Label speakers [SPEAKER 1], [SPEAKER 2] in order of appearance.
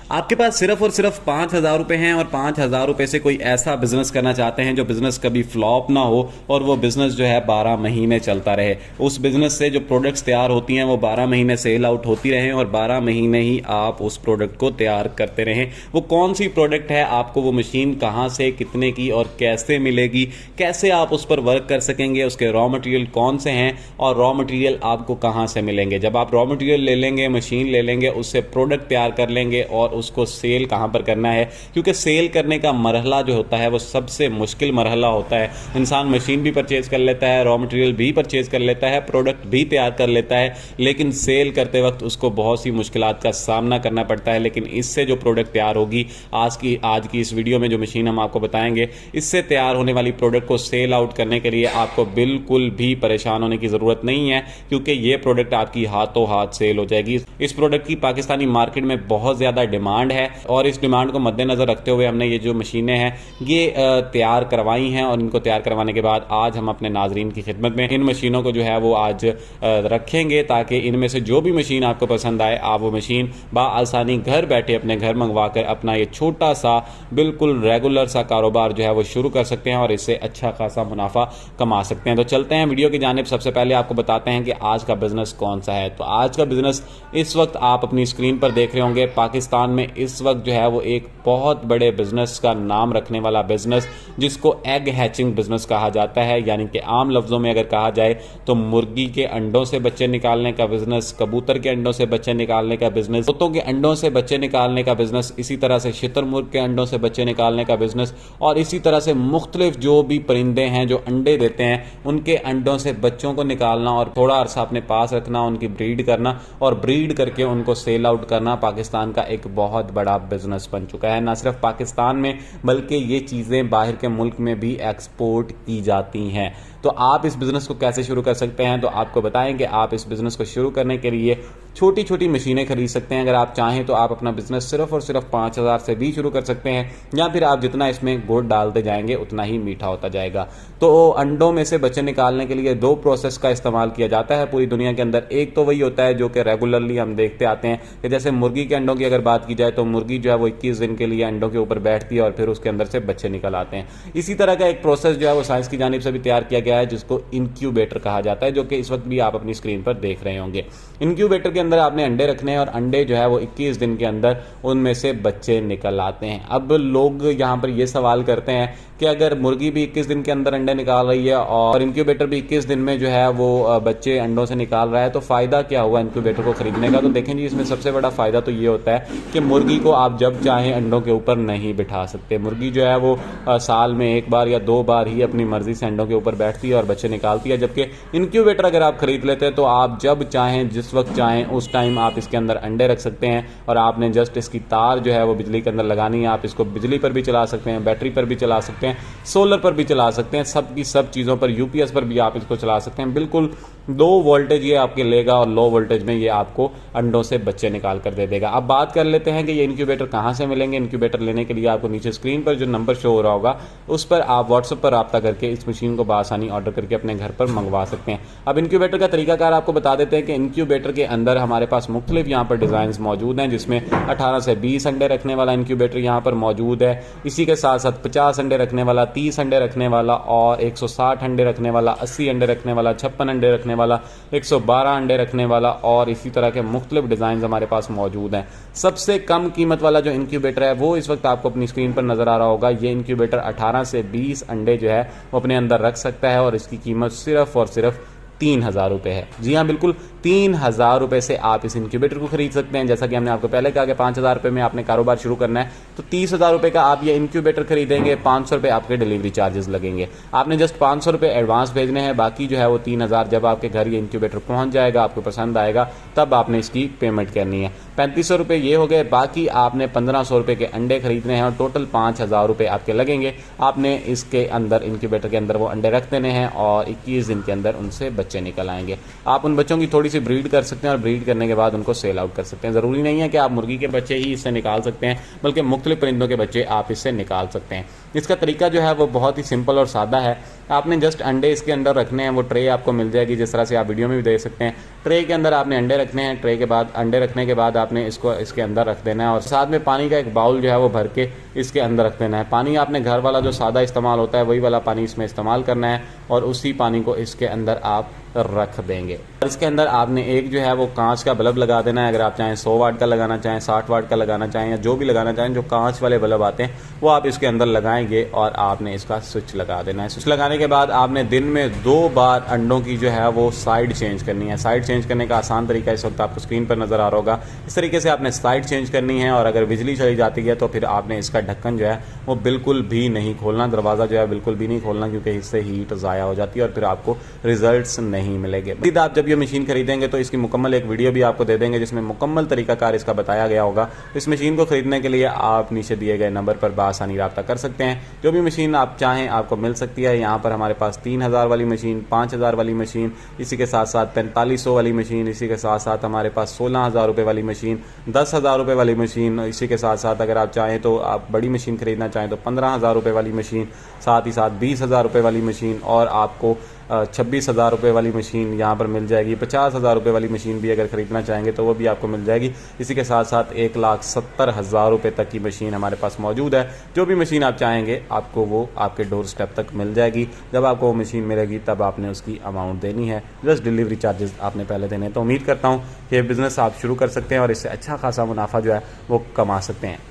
[SPEAKER 1] आपके पास सिर्फ और सिर्फ 5,000 रुपये हैं और 5,000 रुपये से कोई ऐसा बिजनेस करना चाहते हैं जो बिजनेस कभी फ्लॉप ना हो और वो बिजनेस जो है 12 महीने चलता रहे। उस बिजनेस से जो प्रोडक्ट्स तैयार होती हैं वो 12 महीने सेल आउट होती रहें और 12 महीने ही आप उस प्रोडक्ट को तैयार करते रहें। वो कौन सी प्रोडक्ट है, आपको वो मशीन कहाँ से, कितने की और कैसे मिलेगी, कैसे आप उस पर वर्क कर सकेंगे, उसके रॉ मटेरियल कौन से हैं और रॉ मटेरियल आपको कहाँ से मिलेंगे। जब आप रॉ मटेरियल ले लेंगे, मशीन ले लेंगे, उससे प्रोडक्ट तैयार कर लेंगे और उसको सेल कहां पर करना है, क्योंकि सेल करने का मरहला जो होता है वो सबसे मुश्किल मरहला होता है। इंसान मशीन भी परचेज कर लेता है, रॉ मटेरियल भी परचेज कर लेता है, प्रोडक्ट भी तैयार कर लेता है, लेकिन सेल करते वक्त उसको बहुत सी मुश्किलात का सामना करना पड़ता है। लेकिन इससे जो प्रोडक्ट तैयार होगी, आज की इस वीडियो में जो मशीन हम आपको बताएंगे, इससे तैयार होने वाली प्रोडक्ट को सेल आउट करने के लिए आपको बिल्कुल भी परेशान होने की जरूरत नहीं है, क्योंकि ये प्रोडक्ट आपकी हाथों हाथ सेल हो जाएगी। इस प्रोडक्ट की पाकिस्तानी मार्केट में बहुत ज्यादा डिमांड है और इस डिमांड को मद्देनजर रखते हुए हमने ये जो मशीनें हैं ये तैयार करवाई हैं और इनको तैयार करवाने के बाद आज हम अपने नाजरीन की खिदमत में इन मशीनों को जो है वो आज रखेंगे, ताकि इनमें से जो भी मशीन आपको पसंद आए आप वो मशीन बाआसानी घर बैठे अपने घर मंगवा कर अपना ये छोटा सा बिल्कुल रेगुलर सा कारोबार जो है वो शुरू कर सकते हैं और इससे अच्छा खासा मुनाफा कमा सकते हैं। तो चलते हैं वीडियो की जानिब। सबसे पहले आपको बताते हैं कि आज का बिजनेस कौन सा है। तो आज का बिजनेस इस वक्त आप अपनी स्क्रीन पर देख रहे होंगे, पाकिस्तान में इस वक्त जो है वो एक बहुत बड़े बिजनेस का नाम रखने वाला बिजनेस, जिसको एग हैचिंग बिजनेस कहा जाता है। यानी कि आम लफ्जों में अगर कहा जाए तो मुर्गी के अंडों से बच्चे निकालने का बिजनेस, कबूतर के अंडों से बच्चे निकालने का बिजनेस, तोतों के अंडों से बच्चे निकालने का बिजनेस, इसी तरह से शुतुरमुर्ग के अंडों से बच्चे निकालने का बिजनेस और इसी तरह से मुख्तलिफ जो भी परिंदे हैं जो अंडे देते हैं उनके अंडों से बच्चों को निकालना और थोड़ा अरसा अपने पास रखना, उनकी ब्रीड करना और ब्रीड करके उनको सेल आउट करना पाकिस्तान का एक बहुत बड़ा बिजनेस बन चुका है। ना सिर्फ पाकिस्तान में बल्कि ये चीज़ें बाहर के मुल्क में भी एक्सपोर्ट की जाती हैं। तो आप इस बिज़नेस को कैसे शुरू कर सकते हैं, तो आपको बताएं कि आप इस बिज़नेस को शुरू करने के लिए छोटी छोटी मशीनें खरीद सकते हैं। अगर आप चाहें तो आप अपना बिज़नेस सिर्फ और सिर्फ 5,000 से भी शुरू कर सकते हैं, या फिर आप जितना इसमें गुड़ डालते जाएंगे उतना ही मीठा होता जाएगा। तो अंडों में से बच्चे निकालने के लिए 2 प्रोसेस का इस्तेमाल किया जाता है पूरी दुनिया के अंदर। एक तो वही होता है जो कि रेगुलरली हम देखते आते हैं कि जैसे मुर्गी के अंडों की अगर बात की जाए तो मुर्गी जो है वो 21 दिन के लिए अंडों के ऊपर बैठती है और फिर उसके अंदर से बच्चे निकल आते हैं। इसी तरह का एक प्रोसेस जो है वो साइंस की जानिब से भी तैयार किया गया है, जिसको इंक्यूबेटर कहा जाता है, जो कि इस वक्त भी आप अपनी स्क्रीन पर देख रहे होंगे। इंक्यूबेटर के अंदर आपने अंडे रखने हैं और अंडे जो है वो 21 दिन के अंदर उनमें से बच्चे निकल आते हैं। अब लोग यहाँ पर ये सवाल करते हैं कि अगर मुर्गी भी 21 दिन के अंदर अंडे निकाल रही है और इंक्यूबेटर भी 21 दिन में जो है वो बच्चे अंडों से निकाल रहा है, तो फ़ायदा क्या हुआ इंक्यूबेटर को खरीदने का। तो देखें जी, इसमें सबसे बड़ा फ़ायदा तो ये होता है कि मुर्गी को आप जब चाहें अंडों के ऊपर नहीं बिठा सकते। मुर्गी जो है वो साल में 1 बार या 2 बार ही अपनी मर्जी से अंडों के ऊपर बैठती है और बच्चे निकालती है। जबकि इंक्यूबेटर अगर आप खरीद लेते हैं तो आप जब चाहें, जिस वक्त चाहें, उस टाइम आप इसके अंदर अंडे रख सकते हैं और आपने जस्ट इसकी तार जो है वो बिजली के अंदर लगानी है। आप इसको बिजली पर भी चला सकते हैं, बैटरी पर भी चला सकते हैं, सोलर पर भी चला सकते हैं, सब की सब चीज़ों पर, यूपीएस पर भी आप इसको चला सकते हैं। बिल्कुल 2 वोल्टेज ये आपके लेगा और लो वोल्टेज में ये आपको अंडों से बच्चे निकाल कर दे देगा। अब बात कर लेते हैं कि ये इंक्यूबेटर कहाँ से मिलेंगे। इंक्यूबेटर लेने के लिए आपको नीचे स्क्रीन पर जो नंबर शो हो रहा होगा उस पर आप व्हाट्सएप पर रब्ता करके इस मशीन को बआसानी ऑर्डर करके अपने घर पर मंगवा सकते हैं। अब इंक्यूबेटर का तरीकाकार आपको बता देते हैं कि इंक्यूबेटर के अंदर हमारे पास मुख्तलिफ यहाँ पर डिज़ाइन मौजूद हैं, जिसमें 18 से 20 अंडे रखने वाला इंक्यूबेटर यहाँ पर मौजूद है। इसी के साथ साथ 50 अंडे रखने वाला, 30 अंडे रखने वाला और 160 अंडे रखने वाला, 80 अंडे रखने वाला, 56 अंडे रखने वाला, 112 अंडे रखने वाला और इसी तरह के मुख्तलिफ डिज़ाइन हमारे पास मौजूद हैं। सबसे कम कीमत वाला जो इंक्यूबेटर है वो इस वक्त आपको अपनी स्क्रीन पर नज़र आ रहा होगा। ये इंक्यूबेटर 18 से 20 अंडे जो है वो अपने अंदर रख सकता है और इसकी कीमत सिर्फ और सिर्फ 3,000 रुपये है। जी हाँ, बिल्कुल 3,000 रुपये से आप इस इंक्यूबेटर को खरीद सकते हैं। जैसा कि हमने आपको पहले कहा कि 5,000 रुपये में आपने कारोबार शुरू करना है तो 30,000 रुपये का आप ये इंक्यूबेटर खरीदेंगे, 500 रुपये आपके डिलीवरी चार्जेस लगेंगे। आपने जस्ट 500 रुपये एडवांस भेजने हैं, बाकी जो है वो 3,000 जब आपके घर ये इंक्यूबेटर पहुंच जाएगा, आपको पसंद आएगा, तब आपने इसकी पेमेंट करनी है। 3500 रुपये ये हो गए, बाकी आपने 1500 रुपये के अंडे खरीदने हैं और टोटल 5,000 रुपये आपके लगेंगे। आपने इसके अंदर, इंक्यूबेटर के अंदर वो अंडे रख देने हैं और 21 दिन के अंदर उनसे बच्चे निकल आएंगे। आप उन बच्चों की थोड़ी थोड़ी सी ब्रीड कर सकते हैं और ब्रीड करने के बाद उनको सेल आउट कर सकते हैं। ज़रूरी नहीं है कि आप मुर्गी के बच्चे ही इससे निकाल सकते हैं, बल्कि मुख्तलिफ परिंदों के बच्चे आप इससे निकाल सकते हैं। इसका तरीका जो है वो बहुत ही सिंपल और सादा है। आपने जस्ट अंडे इसके अंदर रखने हैं, वो ट्रे आपको मिल जाएगी जिस तरह से आप वीडियो में भी देख सकते हैं। ट्रे के अंदर आपने अंडे रखने हैं, ट्रे के बाद अंडे रखने के बाद आपने इसको इसके अंदर रख देना है और साथ में पानी का एक बाउल जो है वो भर के इसके अंदर रख देना है। पानी आपने घर वाला जो सादा इस्तेमाल होता है वही वाला पानी इसमें इस्तेमाल करना है और उसी पानी को इसके अंदर आप रख देंगे। इसके अंदर आपने एक जो है वो कांच का बल्ब लगा देना है। अगर आप चाहें 100 वाट का लगाना चाहें, 60 वाट का लगाना चाहें या जो भी लगाना चाहें, जो कांच वाले बल्ब आते हैं वो आप इसके अंदर लगाएंगे और आपने इसका स्विच लगा देना है। स्विच लगाने के बाद आपने दिन में 2 बार अंडों की जो है वो साइड चेंज करनी है। साइड चेंज करने का आसान तरीका इस वक्त आपको स्क्रीन पर नजर आ रहा होगा। इस तरीके से आपने साइड चेंज करनी है और अगर बिजली चली जाती है तो फिर आपने इसका ढक्कन जो है वो बिल्कुल भी नहीं खोलना, दरवाज़ा जो है बिल्कुल भी नहीं खोलना, क्योंकि इससे हीट ज़ाया हो जाती है और फिर आपको रिजल्ट्स नहीं मिलेंगे। आप जब ये मशीन खरीदेंगे तो इसकी मुकम्मल एक वीडियो भी आपको दे देंगे जिसमें मुकम्मल तरीकाकार इसका बताया गया होगा। इस मशीन को खरीदने के लिए आप नीचे दिए गए नंबर पर बासानी रब्ता कर सकते हैं। जो भी मशीन आप चाहें आपको मिल सकती है। यहाँ पर हमारे पास 3000 वाली मशीन, 5000 वाली मशीन, इसी के साथ साथ 4500 वाली मशीन, इसी के साथ साथ हमारे पास 16000 रुपये वाली मशीन, 10,000 रुपये वाली मशीन, इसी के साथ साथ अगर आप चाहें तो आप बड़ी मशीन खरीदना चाहें तो 15,000 रुपये वाली मशीन, साथ ही साथ 20,000 रुपये वाली मशीन और आपको 26,000 रुपये वाली मशीन यहाँ पर मिल जाएगी। 50,000 रुपये वाली मशीन भी अगर ख़रीदना चाहेंगे तो वो भी आपको मिल जाएगी। इसी के साथ साथ 1,70,000 रुपये तक की मशीन हमारे पास मौजूद है। जो भी मशीन आप चाहेंगे आपको वो आपके डोर स्टेप तक मिल जाएगी। जब आपको वो मशीन मिलेगी तब आपने उसकी अमाउंट देनी है, जस्ट डिलीवरी चार्जेस आपने पहले देने हैं। तो उम्मीद करता हूँ कि ये बिज़नेस आप शुरू कर सकते हैं और इससे अच्छा खासा मुनाफा जो है वो कमा सकते हैं।